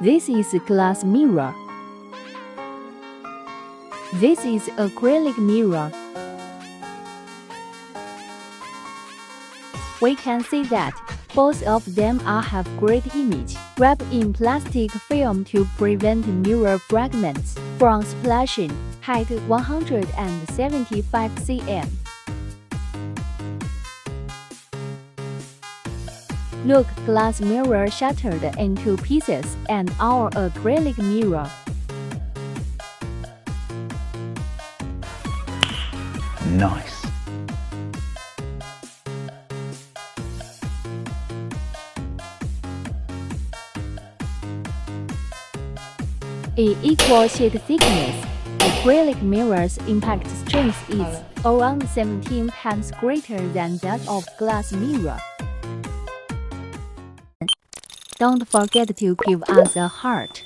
This is a glass mirror. This is acrylic mirror. We can see that both of them have great image, wrapped in plastic film to prevent mirror fragments from splashing. Height 175 cm. Look, glass mirror shattered into pieces and our acrylic mirror. Nice. In equal sheet thickness, acrylic mirror's impact strength is around 17 times greater than that of glass mirror. Don't forget to give us a heart.